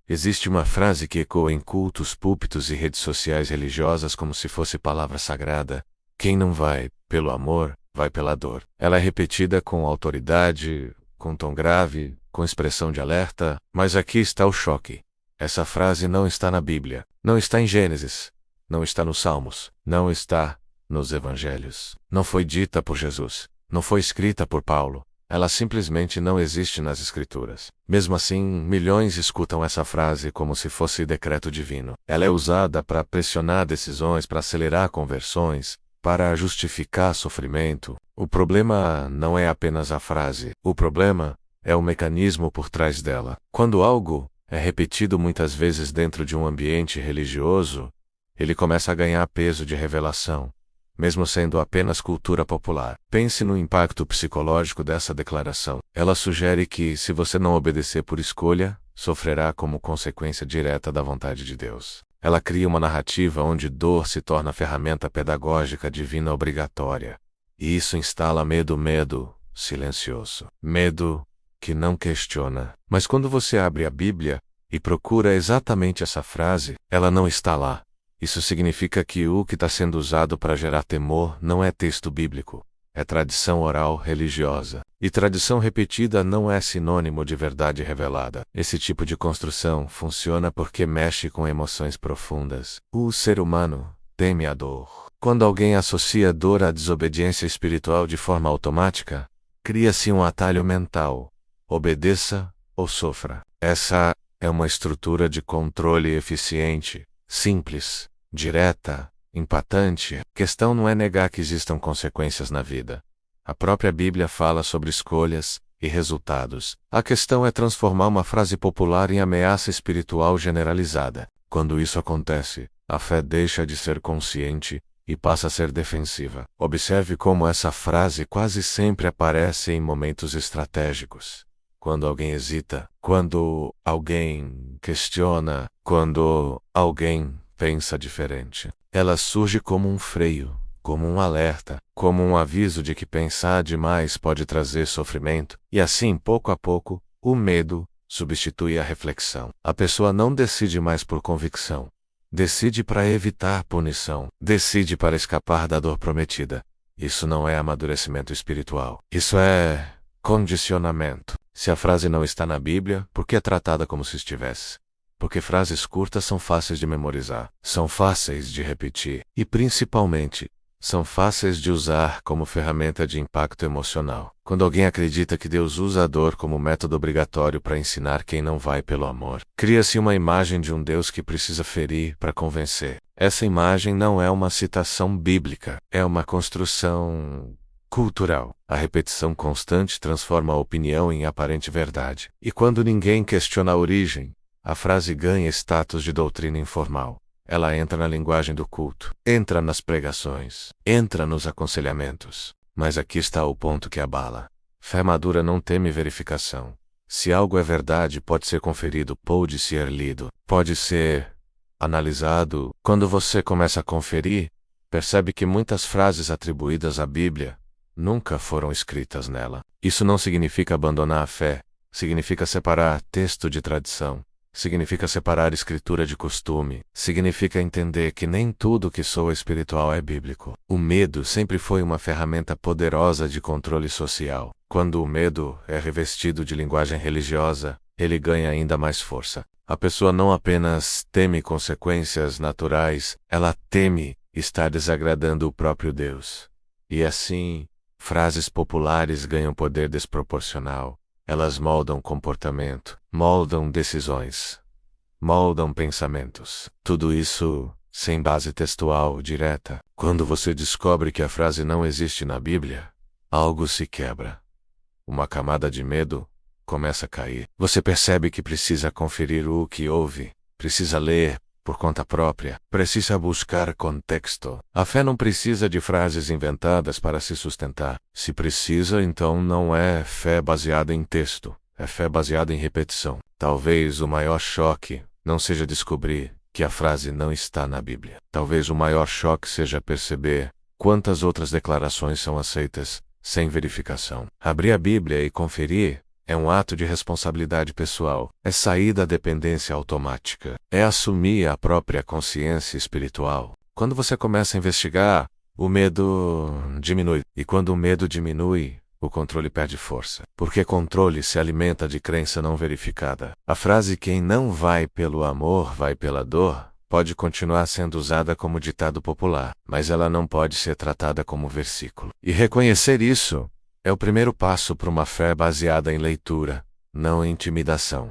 Existe uma frase que ecoa em cultos, púlpitos e redes sociais religiosas como se fosse palavra sagrada: quem não vai pelo amor, vai pela dor. Ela é repetida com autoridade, com tom grave, com expressão de alerta, mas aqui está o choque. Essa frase não está na Bíblia, não está em Gênesis, não está nos Salmos, não está nos Evangelhos. Não foi dita por Jesus, não foi escrita por Paulo. Ela simplesmente não existe nas Escrituras. Mesmo assim, milhões escutam essa frase como se fosse decreto divino. Ela é usada para pressionar decisões, para acelerar conversões, para justificar sofrimento. O problema não é apenas a frase. O problema é o mecanismo por trás dela. Quando algo é repetido muitas vezes dentro de um ambiente religioso, ele começa a ganhar peso de revelação, mesmo sendo apenas cultura popular. Pense no impacto psicológico dessa declaração. Ela sugere que, se você não obedecer por escolha, sofrerá como consequência direta da vontade de Deus. Ela cria uma narrativa onde dor se torna ferramenta pedagógica divina obrigatória. E isso instala medo silencioso. Medo que não questiona. Mas quando você abre a Bíblia e procura exatamente essa frase, ela não está lá. Isso significa que o que está sendo usado para gerar temor não é texto bíblico, é tradição oral religiosa. E tradição repetida não é sinônimo de verdade revelada. Esse tipo de construção funciona porque mexe com emoções profundas. O ser humano teme a dor. Quando alguém associa dor à desobediência espiritual de forma automática, cria-se um atalho mental: obedeça ou sofra. Essa é uma estrutura de controle eficiente, simples, direta, impactante. A questão não é negar que existam consequências na vida. A própria Bíblia fala sobre escolhas e resultados. A questão é transformar uma frase popular em ameaça espiritual generalizada. Quando isso acontece, a fé deixa de ser consciente e passa a ser defensiva. Observe como essa frase quase sempre aparece em momentos estratégicos. Quando alguém hesita, quando alguém questiona, quando alguém pensa diferente. Ela surge como um freio, como um alerta, como um aviso de que pensar demais pode trazer sofrimento, e assim, pouco a pouco, o medo substitui a reflexão. A pessoa não decide mais por convicção. Decide para evitar punição. Decide para escapar da dor prometida. Isso não é amadurecimento espiritual. Isso é condicionamento. Se a frase não está na Bíblia, por que é tratada como se estivesse? Porque frases curtas são fáceis de memorizar, são fáceis de repetir e, principalmente, são fáceis de usar como ferramenta de impacto emocional. Quando alguém acredita que Deus usa a dor como método obrigatório para ensinar quem não vai pelo amor, cria-se uma imagem de um Deus que precisa ferir para convencer. Essa imagem não é uma citação bíblica, é uma construção cultural. A repetição constante transforma a opinião em aparente verdade. E quando ninguém questiona a origem, a frase ganha status de doutrina informal. Ela entra na linguagem do culto, entra nas pregações, entra nos aconselhamentos. Mas aqui está o ponto que abala. Fé madura não teme verificação. Se algo é verdade, pode ser conferido, pode ser lido, pode ser analisado. Quando você começa a conferir, percebe que muitas frases atribuídas à Bíblia nunca foram escritas nela. Isso não significa abandonar a fé, significa separar texto de tradição. Significa separar escritura de costume. Significa entender que nem tudo que soa espiritual é bíblico. O medo sempre foi uma ferramenta poderosa de controle social. Quando o medo é revestido de linguagem religiosa, ele ganha ainda mais força. A pessoa não apenas teme consequências naturais, ela teme estar desagradando o próprio Deus. E assim, frases populares ganham poder desproporcional. Elas moldam comportamento, moldam decisões, moldam pensamentos. Tudo isso sem base textual direta. Quando você descobre que a frase não existe na Bíblia, algo se quebra. Uma camada de medo começa a cair. Você percebe que precisa conferir o que ouve, precisa ler por conta própria, precisa buscar contexto. A fé não precisa de frases inventadas para se sustentar. Se precisa, então não é fé baseada em texto, é fé baseada em repetição. Talvez o maior choque não seja descobrir que a frase não está na Bíblia. Talvez o maior choque seja perceber quantas outras declarações são aceitas sem verificação. Abrir a Bíblia e conferir É um ato de responsabilidade pessoal. É sair da dependência automática. É assumir a própria consciência espiritual. Quando você começa a investigar, o medo diminui. E quando o medo diminui, o controle perde força. Porque controle se alimenta de crença não verificada. A frase "quem não vai pelo amor, vai pela dor" pode continuar sendo usada como ditado popular, mas ela não pode ser tratada como versículo. E reconhecer isso é o primeiro passo para uma fé baseada em leitura, não em intimidação.